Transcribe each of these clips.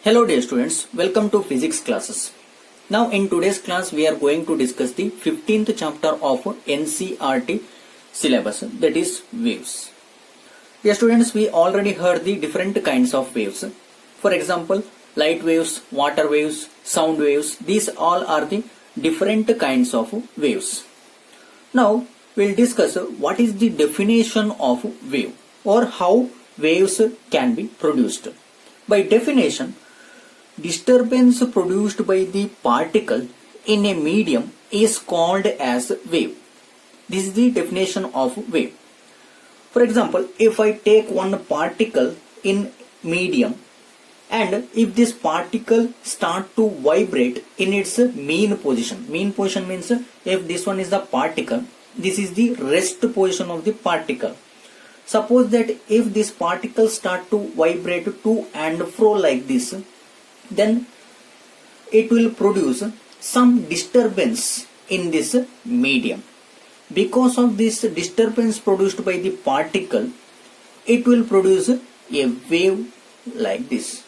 Hello dear students, welcome to physics classes. Now in today's class we are going to discuss the 15th chapter of NCERT syllabus, that is waves. Dear students, we already heard the different kinds of waves. For example, light waves, water waves, sound waves, these all are the different kinds of waves. Now we'll discuss what is the definition of wave or how waves can be produced. By definition, disturbance produced by the particle in a medium is called as wave. This is the definition of wave. For example, if I take one particle in medium and if this particle start to vibrate in its mean position means if this one is the particle, this is the rest position of the particle. Suppose that if this particle start to vibrate to and fro like this, then it will produce some disturbance in this medium. Because of this disturbance produced by the particle, it will produce a wave like this.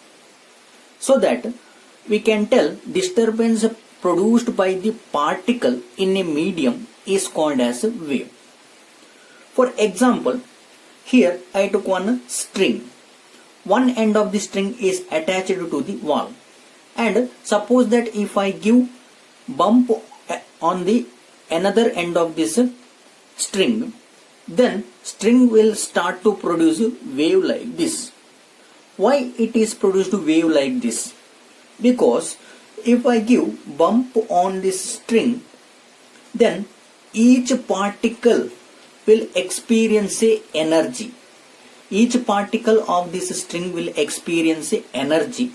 So that we can tell disturbance produced by the particle in a medium is called as a wave. For example, here I took one string. One end of the string is attached to the wall, and suppose that if I give bump on the another end of this string, then string will start to produce wave like this. Why it is produced wave like this? Because if I give bump on this string, then each particle will experience a energy. Each particle of this string will experience energy.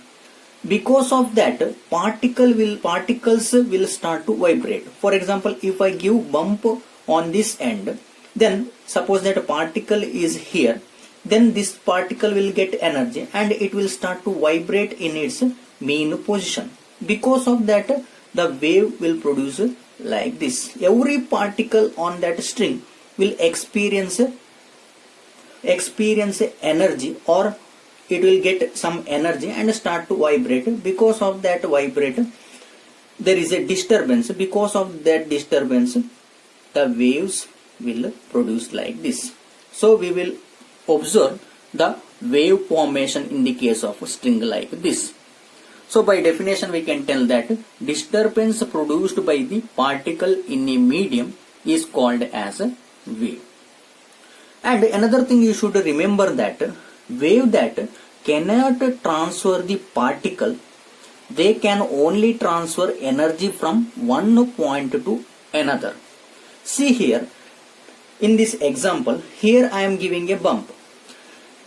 Because of that, particles will start to vibrate. For example, if I give bump on this end, then suppose that a particle is here, then this particle will get energy and it will start to vibrate in its mean position. Because of that, the wave will produce like this. Every particle on that string will experience energy, or it will get some energy and start to vibrate. Because of that vibrate, there is a disturbance. Because of that disturbance, the waves will produce like this. So we will observe the wave formation in the case of a string like this. So by definition we can tell that disturbance produced by the particle in a medium is called as a wave. And another thing you should remember that wave that cannot transfer the particle, they can only transfer energy from one point to another. See here, in this example, here I am giving a bump.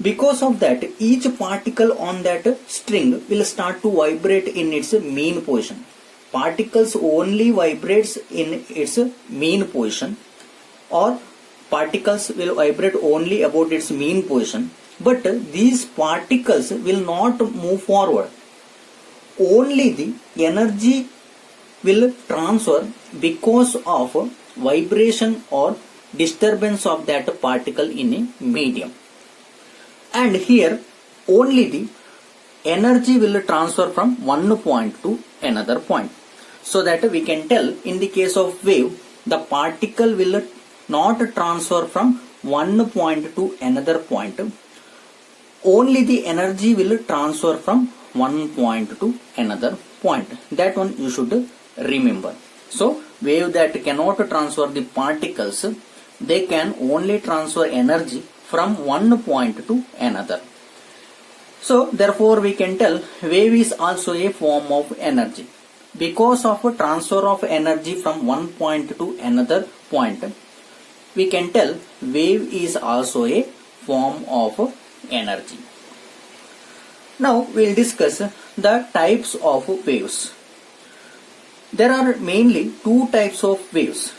Because of that, each particle on that string will start to vibrate in its mean position. Particles only vibrates in its mean position, or particles will vibrate only about its mean position, but these particles will not move forward. Only the energy will transfer because of vibration or disturbance of that particle in a medium. And here only the energy will transfer from one point to another point. So that we can tell in the case of wave, the particle will not transfer from one point to another point. Only the energy will transfer from one point to another point. That one you should remember. So wave that cannot transfer the particles, they can only transfer energy from one point to another. So therefore we can tell wave is also a form of energy. Because of a transfer of energy from one point to another point, we can tell wave is also a form of energy. Now we will discuss the types of waves. There are mainly two types of waves.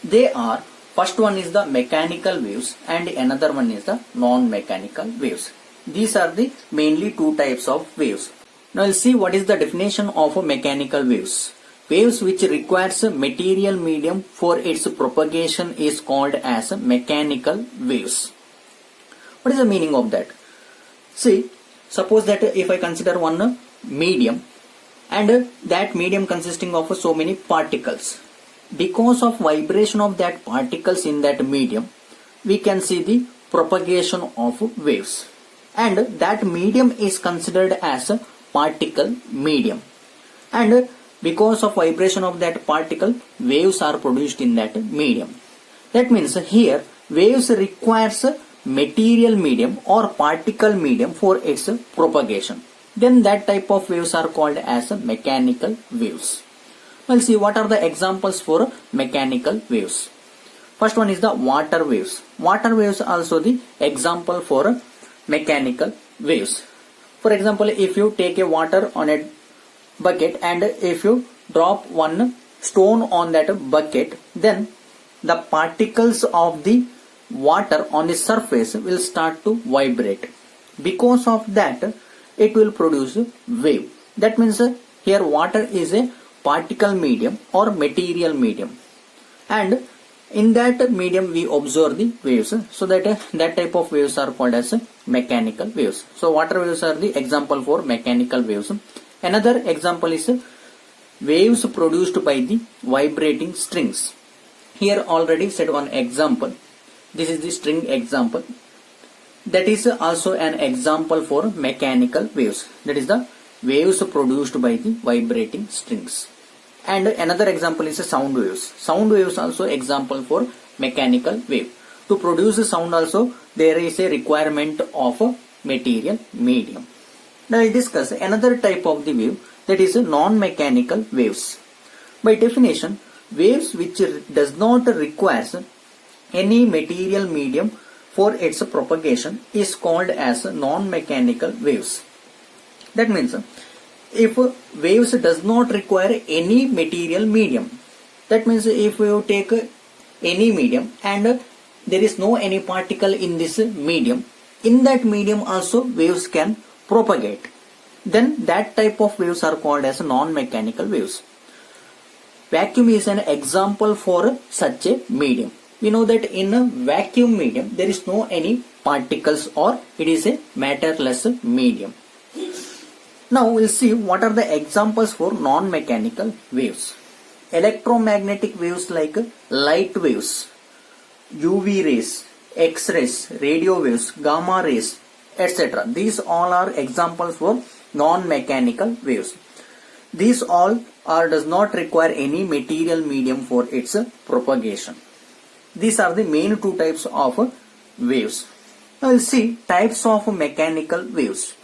They are, first one is the mechanical waves and another one is the non-mechanical waves. These are the mainly two types of waves. Now we'll see what is the definition of mechanical waves. Waves which requires a material medium for its propagation is called as mechanical waves. What is the meaning of that? See, suppose that if I consider one medium, and that medium consisting of so many particles. Because of vibration of that particles in that medium, we can see the propagation of waves, and that medium is considered as a particle medium, and because of vibration of that particle, waves are produced in that medium. That means here waves requires a material medium or particle medium for its propagation. Then that type of waves are called as mechanical waves. We'll see what are the examples for mechanical waves. First one is the water waves. Water waves also the example for mechanical waves. For example, if you take a water on a bucket and if you drop one stone on that bucket, then the particles of the water on the surface will start to vibrate. Because of that, it will produce wave. That means here water is a particle medium or material medium, and in that medium we observe the waves, so that that type of waves are called as mechanical waves. So water waves are the example for mechanical waves. Another example is waves produced by the vibrating strings. Here already said one example. This is the string example. That is also an example for mechanical waves. That is the waves produced by the vibrating strings. And another example is sound waves. Sound waves also example for mechanical wave. To produce sound also there is a requirement of a material medium. Now I discuss another type of the wave, that is non-mechanical waves. By definition, waves which does not require any material medium for its propagation is called as non-mechanical waves. That means if waves does not require any material medium, that means if you take any medium and there is no any particle in this medium, in that medium also waves can propagate, then that type of waves are called as non-mechanical waves. Vacuum is an example for such a medium. We know that in a vacuum medium there is no any particles, or it is a matterless medium. Now we'll see what are the examples for non-mechanical waves. Electromagnetic waves like light waves, UV rays, X-rays, radio waves, gamma rays, etc. These all are examples for non-mechanical waves. These all does not require any material medium for its propagation. These are the main two types of waves. Now we'll see types of mechanical waves.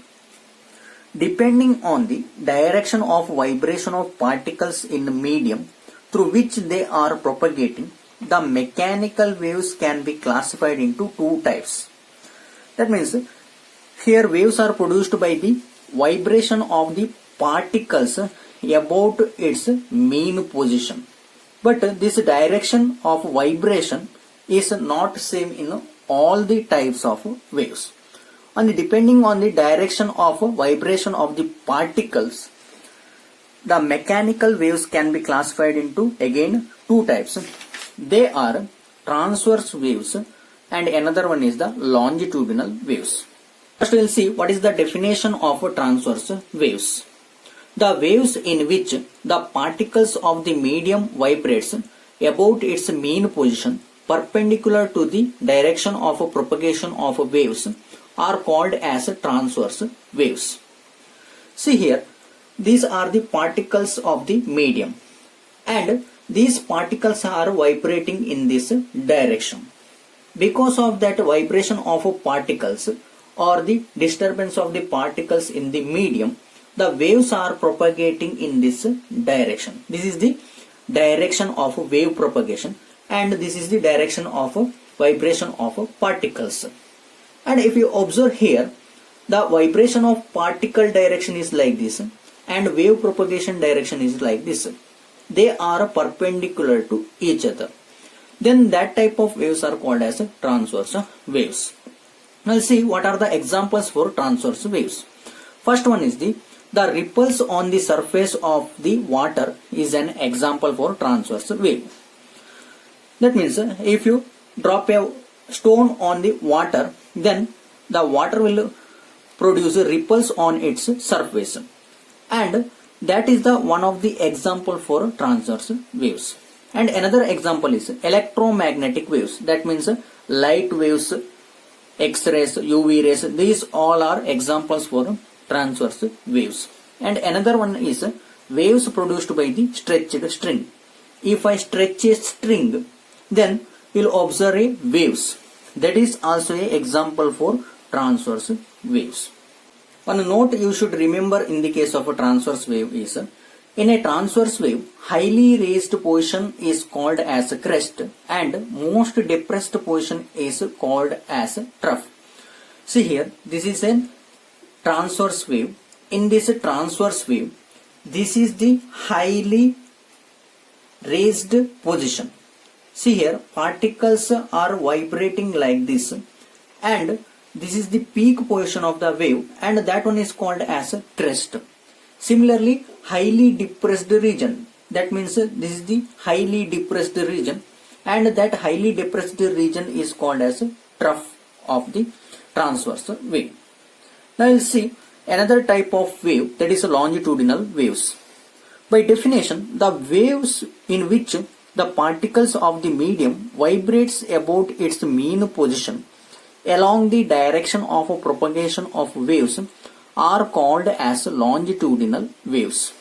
Depending on the direction of vibration of particles in the medium through which they are propagating, the mechanical waves can be classified into two types. That means here waves are produced by the vibration of the particles about its mean position. But this direction of vibration is not same in all the types of waves. And depending on the direction of vibration of the particles, the mechanical waves can be classified into again two types. They are transverse waves and another one is the longitudinal waves. First we will see what is the definition of transverse waves. The waves in which the particles of the medium vibrates about its mean position perpendicular to the direction of propagation of waves are called as transverse waves. See here, these are the particles of the medium, and these particles are vibrating in this direction. Because of that vibration of particles or the disturbance of the particles in the medium, the waves are propagating in this direction. This is the direction of wave propagation, and this is the direction of vibration of particles. And if you observe here, the vibration of particle direction is like this and wave propagation direction is like this. They are perpendicular to each other. Then that type of waves are called as transverse waves. Now see what are the examples for transverse waves. First one is the ripples on the surface of the water is an example for transverse wave. That means if you drop a stone on the water, then the water will produce ripples on its surface. and that is the one of the example for transverse waves. And another example is electromagnetic waves. That means light waves, X-rays, UV rays. These all are examples for transverse waves. And another one is waves produced by the stretched string. If I stretch a string, then you'll observe a waves. That is also a example for transverse waves. One note you should remember in the case of a transverse wave is, in a transverse wave, highly raised position is called as crest and most depressed position is called as trough. See here, this is a transverse wave. In this transverse wave, this is the highly raised position. See here, particles are vibrating like this, and this is the peak position of the wave, and that one is called as a crest. Similarly, highly depressed region, that means this is the highly depressed region, and that highly depressed region is called as a trough of the transverse wave. Now you will see another type of wave, that is longitudinal waves. By definition, the waves in which the particles of the medium vibrates about its mean position along the direction of propagation of waves are called as longitudinal waves.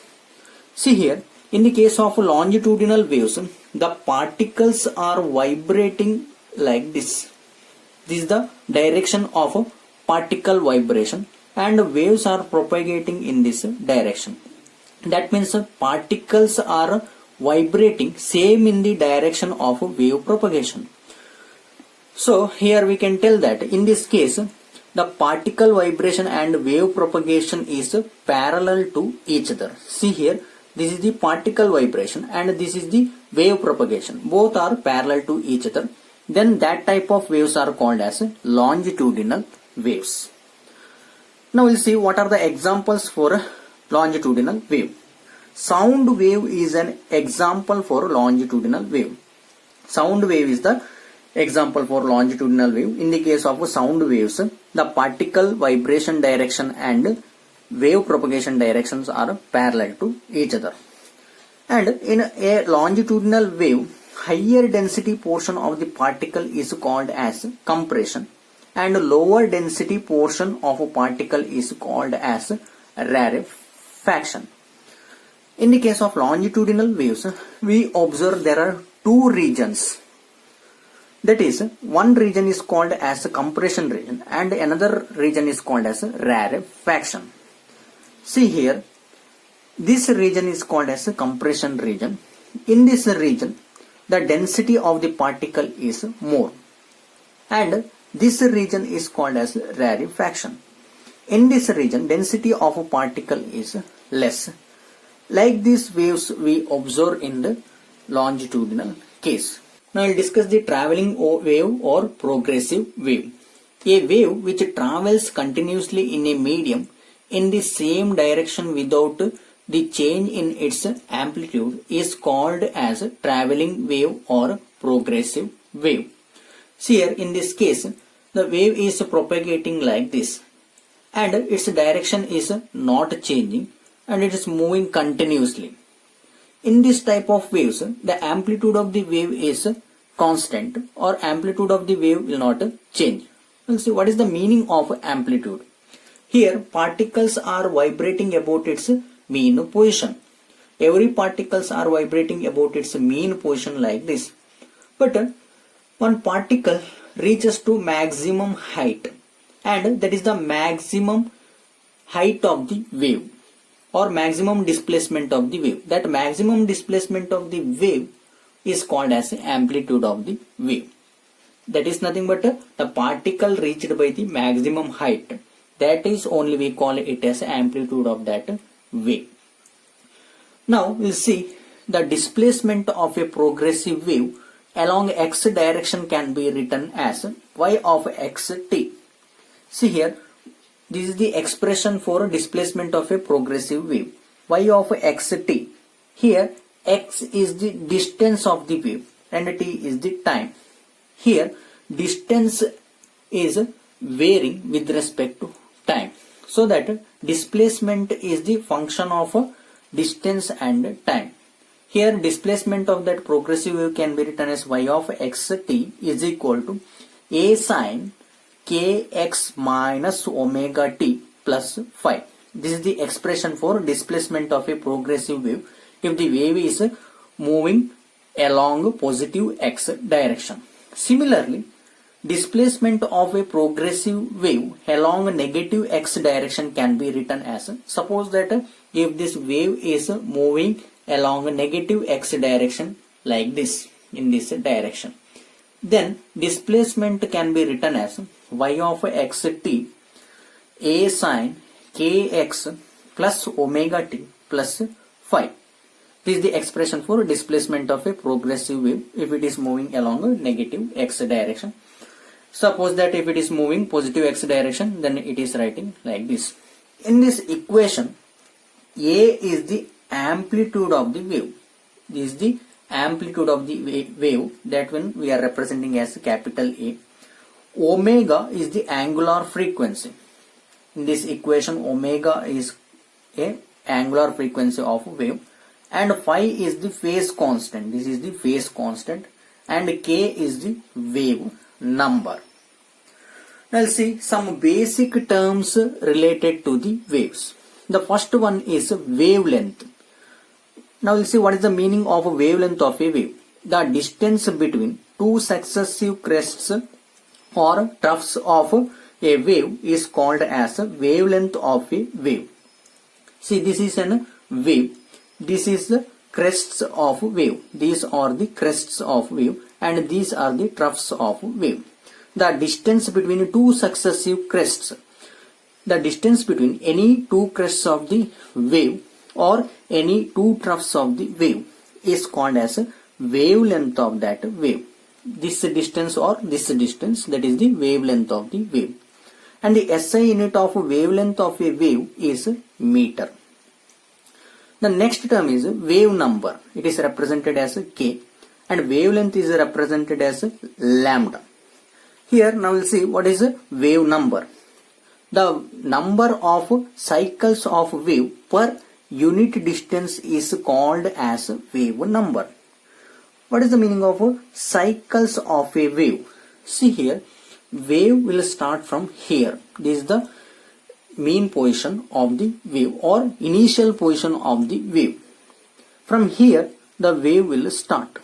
See here, in the case of longitudinal waves, the particles are vibrating like this. This is the direction of particle vibration, and waves are propagating in this direction. That means particles are vibrating same in the direction of wave propagation. So here we can tell that in this case, the particle vibration and wave propagation is parallel to each other. See here, this is the particle vibration and this is the wave propagation. Both are parallel to each other. Then that type of waves are called as longitudinal waves. Now we'll see what are the examples for longitudinal wave. Sound wave is an example for longitudinal wave. Sound wave is the example for longitudinal wave. In the case of sound waves, the particle vibration direction and wave propagation directions are parallel to each other. And in a longitudinal wave, higher density portion of the particle is called as compression, and lower density portion of a particle is called as rarefaction. In the case of longitudinal waves, we observe there are two regions. That is, one region is called as a compression region and another region is called as a rarefaction. See here, this region is called as a compression region. In this region, the density of the particle is more, and this region is called as rarefaction. In this region, density of a particle is less. Like these waves we observe in the longitudinal case. Now I'll discuss the traveling wave or progressive wave. A wave which travels continuously in a medium in the same direction without the change in its amplitude is called as traveling wave or progressive wave. See here, in this case, the wave is propagating like this, and its direction is not changing and it is moving continuously. In this type of waves, the amplitude of the wave is constant, or amplitude of the wave will not change. We'll see what is the meaning of amplitude. Here, particles are vibrating about its mean position. Every particles are vibrating about its mean position like this. But one particle reaches to maximum height, and that is the maximum height of the wave or maximum displacement of the wave. That maximum displacement of the wave is called as amplitude of the wave. That is nothing but the particle reached by the maximum height. That is only we call it as amplitude of that wave. Now we'll see the displacement of a progressive wave along x direction can be written as y of xt. See here, this is the expression for displacement of a progressive wave, y of xt. Here x is the distance of the wave and t is the time. Here distance is varying with respect to time, so that displacement is the function of distance and time. Here displacement of that progressive wave can be written as y of xt is equal to a sine kx minus omega t plus phi. This is the expression for displacement of a progressive wave if the wave is moving along positive x direction. Similarly, displacement of a progressive wave along negative x direction can be written as, suppose that if this wave is moving along negative x direction like this, in this direction, then displacement can be written as y of xt a sine kx plus omega t plus phi. This is the expression for displacement of a progressive wave if it is moving along a negative x direction. Suppose that if it is moving positive x direction, then it is writing like this. In this equation, A is the amplitude of the wave. This is the amplitude of the wave, that one we are representing as capital A. Omega is the angular frequency. In this equation, omega is a angular frequency of wave, and phi is the phase constant. This is the phase constant, and k is the wave number. Now let's see some basic terms related to the waves. The first one is wavelength. Now we'll see what is the meaning of a wavelength of a wave. The distance between two successive crests or troughs of a wave is called as a wavelength of a wave. See, this is a wave. This is the crests of wave. These are the crests of wave, and these are the troughs of wave. The distance between two successive crests, the distance between any two crests of the wave or any two troughs of the wave is called as a wavelength of that wave. This distance or this distance, that is the wavelength of the wave. And the SI unit of wavelength of a wave is meter. The next term is wave number. It is represented as k, and wavelength is represented as lambda. Here now we'll see what is a wave number. The number of cycles of wave per unit distance is called as wave number. What is the meaning of cycles of a wave? See here, wave will start from here. This is the mean position of the wave or initial position of the wave. From here the wave will start.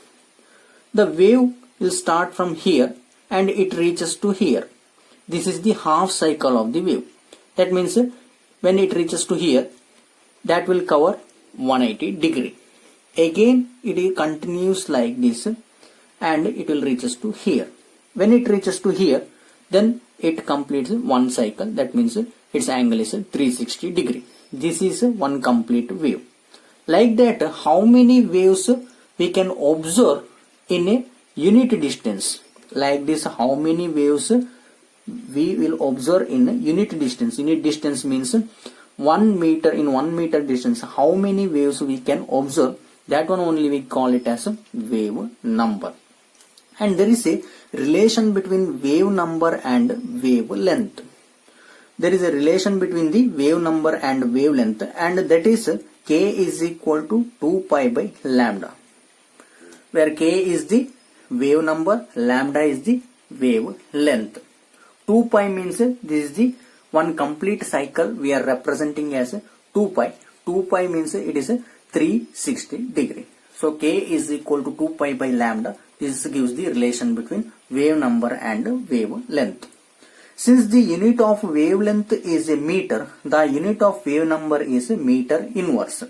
The wave will start from here and it reaches to here. This is the half cycle of the wave. That means when it reaches to here, that will cover 180 degree. Again it continues like this and it will reaches to here. When it reaches to here, then it completes one cycle. That means its angle is 360 degree. This is one complete wave. Like that, how many waves we can observe in a unit distance? Like this, how many waves we will observe in a unit distance? Unit distance means 1 meter. In 1 meter distance, how many waves we can observe? That one only we call it as a wave number. And there is a relation between wave number and wavelength. There is a relation between the wave number and wavelength, and that is k is equal to 2 pi by lambda, where k is the wave number, lambda is the wave length. 2 pi means this is the one complete cycle we are representing as 2 pi. 2 pi means it is 360 degree. So k is equal to 2 pi by lambda. This gives the relation between wave number and wave length. Since the unit of wavelength is a meter, the unit of wave number is meter inverse.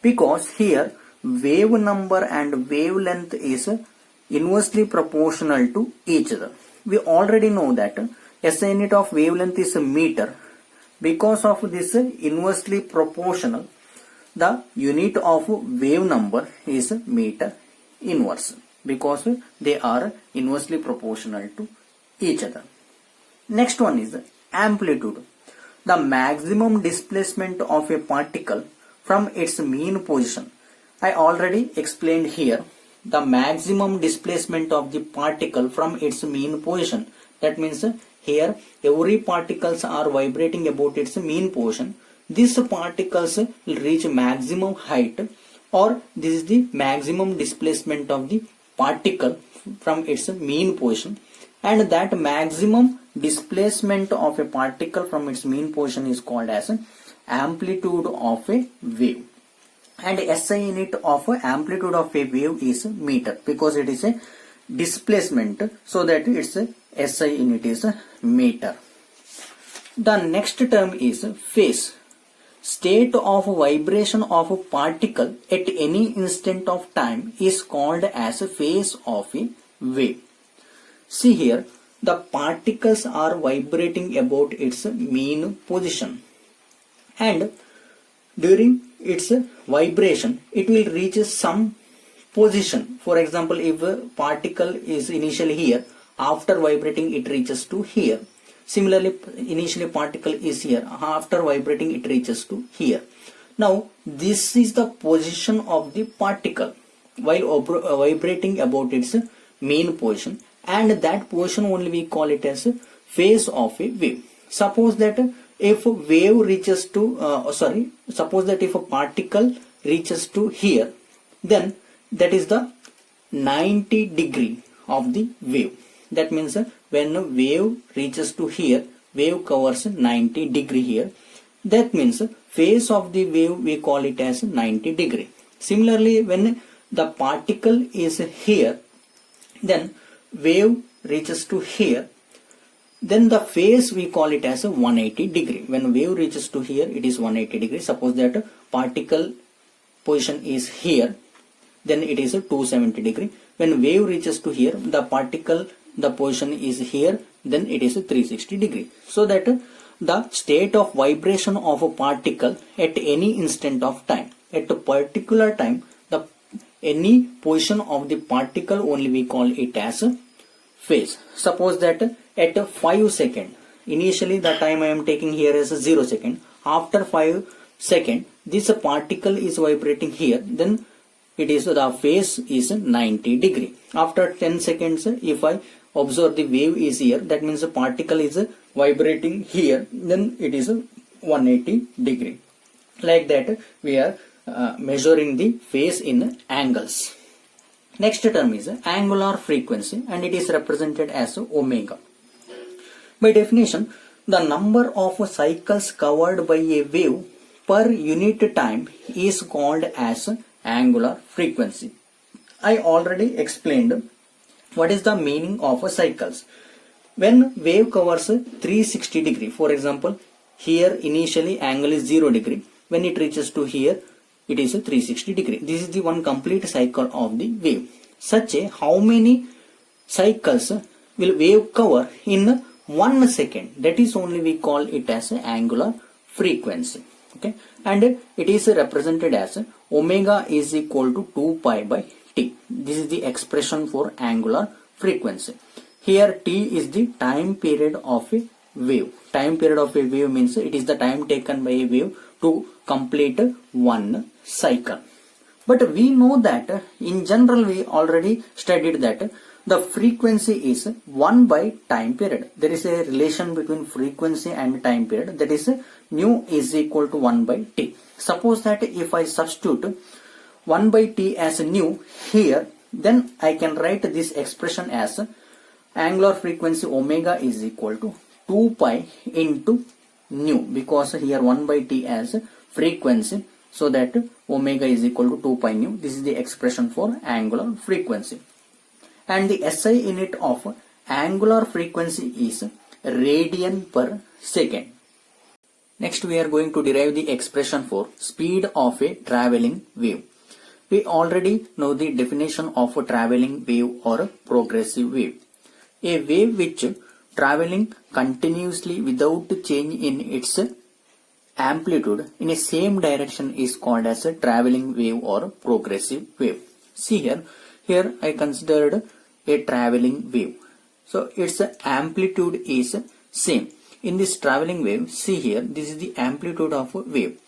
Because here wave number and wavelength is inversely proportional to each other. We already know that SI unit of wavelength is a meter. Because of this inversely proportional, the unit of wave number is meter inverse, because they are inversely proportional to each other. Next one is amplitude. The maximum displacement of a particle from its mean position. I already explained here the maximum displacement of the particle from its mean position. That means here every particles are vibrating about its mean position. these particles will reach maximum height, or this is the maximum displacement of the particle from its mean position, and that maximum displacement of a particle from its mean position is called as amplitude of a wave. And SI unit of amplitude of a wave is meter, because it is a displacement, so that its SI unit is meter. The next term is phase. State of vibration of a particle at any instant of time is called as a phase of a wave. See here, the particles are vibrating about its mean position, and during its vibration it will reach some position. For example, if a particle is initially here, after vibrating it reaches to here. Similarly, initially particle is here, after vibrating it reaches to here. Now this is the position of the particle while vibrating about its mean position, and that position only we call it as phase of a wave. Suppose that if a wave reaches to suppose that if a particle reaches to here, then that is the 90 degree of the wave. That means when a wave reaches to here, wave covers 90 degree here. That means phase of the wave we call it as 90 degree. Similarly, when the particle is here, then wave reaches to here, then the phase we call it as a 180 degree. When wave reaches to here, it is 180 degree. Suppose that particle position is here, then it is a 270 degree. When wave reaches to here, the position is here, then it is a 360 degree. So that the state of vibration of a particle at any instant of time, at a particular time, the any position of the particle only we call it as a phase. Suppose that at 5 seconds, initially the time I am taking here is 0 second. After 5 seconds, this particle is vibrating here, then it is the phase is 90 degree. After 10 seconds, if I observe the wave is here, that means the particle is vibrating here, then it is 180 degree. Like that we are measuring the phase in angles. Next term is angular frequency, and it is represented as omega. By definition, the number of cycles covered by a wave per unit time is called as angular frequency. I already explained what is the meaning of cycles. When wave covers 360 degree, for example, here initially angle is 0 degree. When it reaches to here, it is 360 degree. This is the one complete cycle of the wave. Such a how many cycles will wave cover in 1 second? That is only we call it as angular frequency. Okay, and it is represented as omega is equal to 2 pi by t. This is the expression for angular frequency. Here t is the time period of a wave. Time period of a wave means it is the time taken by a wave to complete one cycle. But we know that in general we already studied that the frequency is 1 by time period. There is a relation between frequency and time period, that is nu is equal to 1 by t. Suppose that if I substitute 1 by t as nu here, then I can write this expression as angular frequency omega is equal to 2 pi into nu, because here 1 by t as frequency, so that omega is equal to 2 pi nu. This is the expression for angular frequency. And the SI unit of angular frequency is radian per second. Next we are going to derive the expression for speed of a traveling wave. We already know the definition of a traveling wave or a progressive wave. A wave which traveling continuously without change in its amplitude in a same direction is called as a traveling wave or progressive wave. See here I considered a traveling wave. So its amplitude is same. In this traveling wave, see here, this is the amplitude of a wave.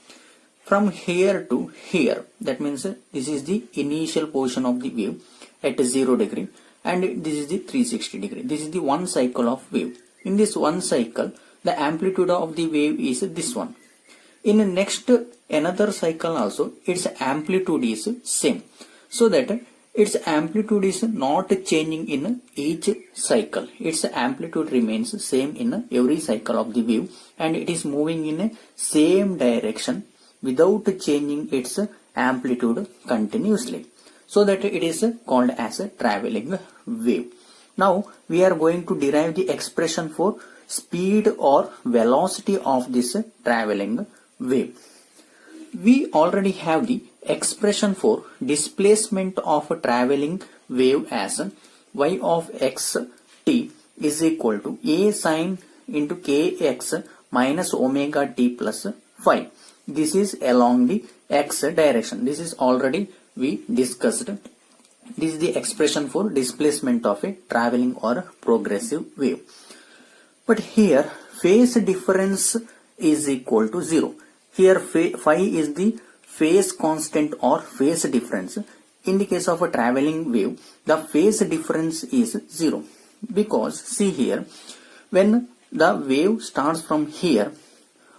From here to here, that means this is the initial portion of the wave at 0 degree, and this is the 360 degree. This is the one cycle of wave. In this one cycle, the amplitude of the wave is this one. In next another cycle also its amplitude is same, so that its amplitude is not changing in each cycle. Its amplitude remains same in every cycle of the wave, and it is moving in a same direction without changing its amplitude continuously, so that it is called as a traveling wave. Now we are going to derive the expression for speed or velocity of this traveling wave. We already have the expression for displacement of a traveling wave as y of x t is equal to a sine into kx minus omega t plus phi. This is along the x direction. This is already we discussed. This is the expression for displacement of a traveling or progressive wave. But here phase difference is equal to 0. Here phi is the phase constant or phase difference. In the case of a traveling wave, the phase difference is 0. Because see here, when the wave starts from here,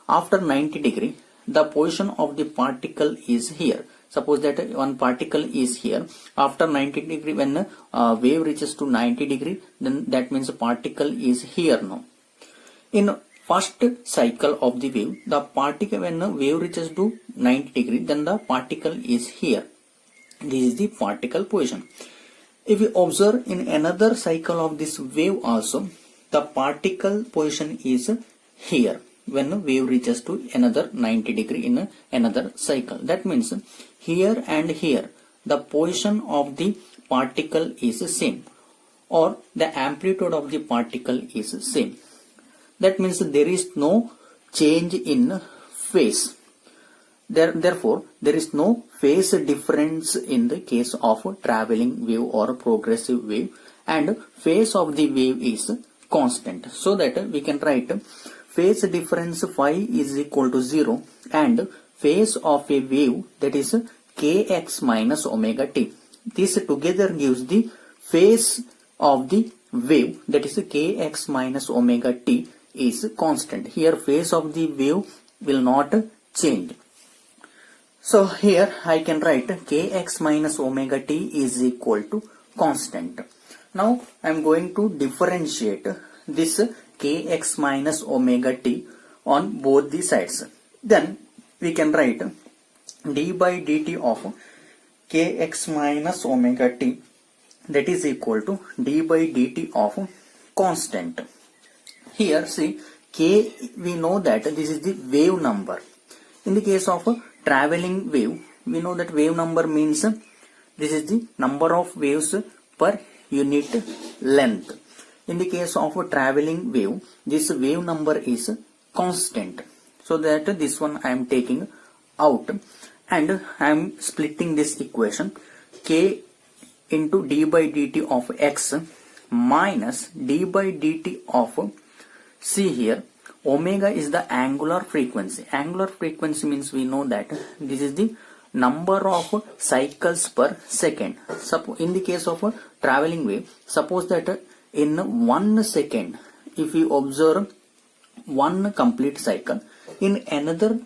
after 90 degree, the position of the particle is here. Suppose that one particle is here. After 90 degree, when wave reaches to 90 degree, then that means the particle is here now. In first cycle of the wave, the particle, when the wave reaches to 90 degree, then the particle is here. This is the particle position. If we observe in another cycle of this wave also, the particle position is here when the wave reaches to another 90 degree in another cycle. That means here and here the position of the particle is same, or the amplitude of the particle is same. That means there is no change in phase. Therefore, there is no phase difference in the case of traveling wave or progressive wave, and phase of the wave is constant. So that we can write phase difference phi is equal to 0, and phase of a wave, that is kx minus omega t. This together gives the phase of the wave, that is kx minus omega t is constant. Here phase of the wave will not change. So here I can write kx minus omega t is equal to constant. Now I am going to differentiate this kx minus omega t on both the sides. Then we can write d by dt of kx minus omega t, that is equal to d by dt of constant. Here see, k, we know that this is the wave number. In the case of a traveling wave, we know that wave number means this is the number of waves per unit length. In the case of a traveling wave, this wave number is constant. So that this one I am taking out, and I am splitting this equation, k into d by dt of x minus d by dt of, see here, omega is the angular frequency. Angular frequency means we know that this is the number of cycles per second. In the case of a traveling wave, suppose that in 1 second, if we observe one complete cycle, in another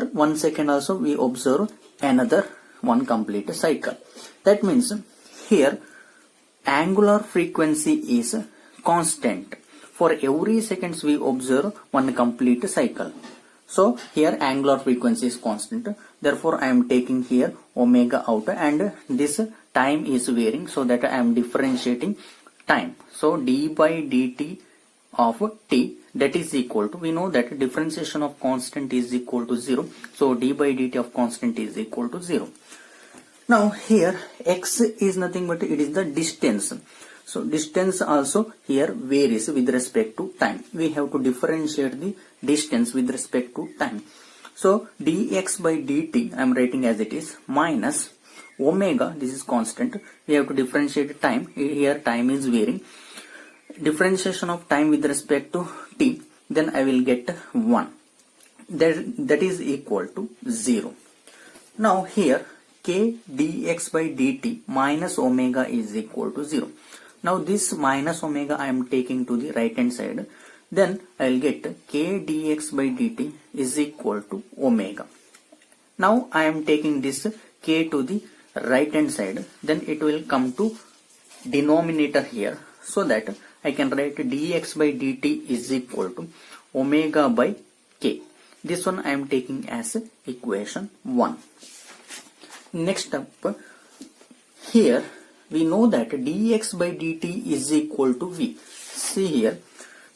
1 second also we observe another one complete cycle. That means here angular frequency is constant. For every seconds we observe one complete cycle. So here angular frequency is constant. Therefore I am taking here omega out, and this time is varying, so that I am differentiating time. So d by dt of t, that is equal to, we know that differentiation of constant is equal to 0. So d by dt of constant is equal to 0. Now here x is nothing but it is the distance. So distance also here varies with respect to time. We have to differentiate the distance with respect to time. So dx by dt I am writing as it is, minus omega, this is constant. We have to differentiate time. Here time is varying. Differentiation of time with respect to t, then I will get 1. That is equal to 0. Now here k dx by dt minus omega is equal to 0. Now this minus omega I am taking to the right hand side. Then I will get k dx by dt is equal to omega. Now I am taking this k to the right hand side, then it will come to denominator here, so that I can write dx by dt is equal to omega by k. This one I am taking as equation 1. Next up, here we know that dx by dt is equal to v. See here,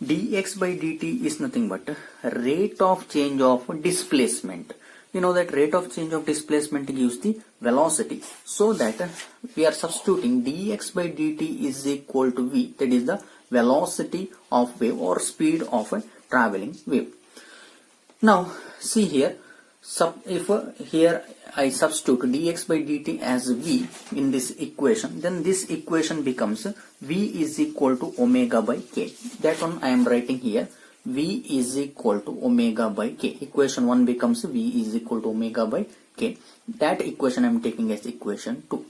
dx by dt is nothing but rate of change of displacement. We know that rate of change of displacement gives the velocity, so that we are substituting dx by dt is equal to v, that is the velocity of wave or speed of a traveling wave. Now see here, if here I substitute dx by dt as v in this equation, then this equation becomes v is equal to omega by k. That one I am writing here, v is equal to omega by k. Equation 1 becomes v is equal to omega by k. That equation I am taking as equation 2.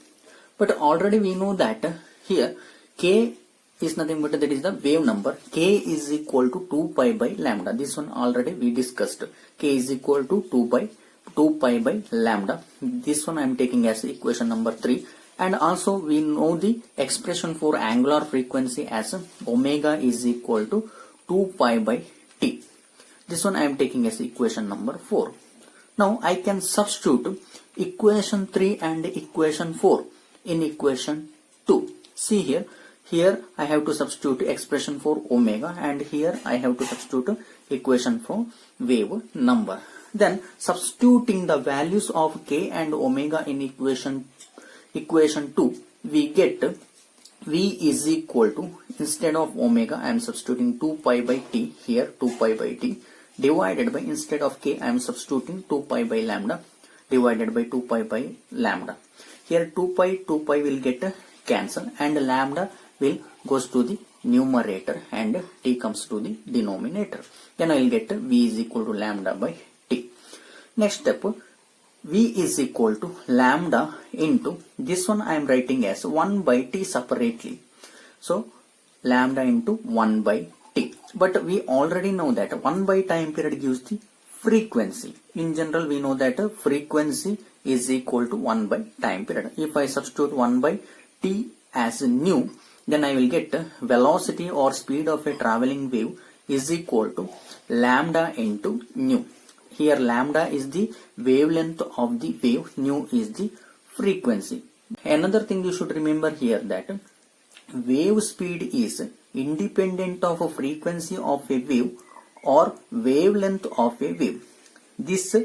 But already we know that here k is nothing but that is the wave number. K is equal to 2 pi by lambda. This one already we discussed. K is equal to 2 pi by lambda. This one I am taking as equation number 3. And also we know the expression for angular frequency as omega is equal to 2 pi by t. This one I am taking as equation number 4. Now I can substitute equation 3 and equation 4 in equation 2. See here, here I have to substitute expression for omega, and here I have to substitute equation for wave number. Then substituting the values of k and omega in equation 2, we get v is equal to, instead of omega I am substituting 2 pi by t, here 2 pi by t, divided by, instead of k I am substituting 2 pi by lambda, divided by 2 pi by lambda. Here 2 pi will get cancel, and lambda will goes to the numerator and t comes to the denominator. Then I will get v is equal to lambda by t. Next step, v is equal to lambda into, this one I am writing as 1 by t separately. So lambda into 1 by t. But we already know that 1 by time period gives the frequency. In general we know that frequency is equal to 1 by time period. If I substitute 1 by t as nu, then I will get velocity or speed of a traveling wave is equal to lambda into nu. Here lambda is the wavelength of the wave, nu is the frequency. Another thing you should remember here, that wave speed is independent of a frequency of a wave or wavelength of a wave. This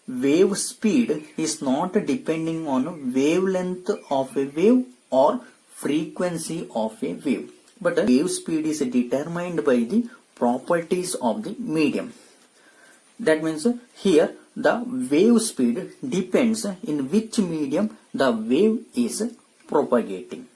wave speed is not depending on wavelength of a wave or frequency of a wave, but wave speed is determined by the properties of the medium. That means here the wave speed depends in which medium the wave is propagating.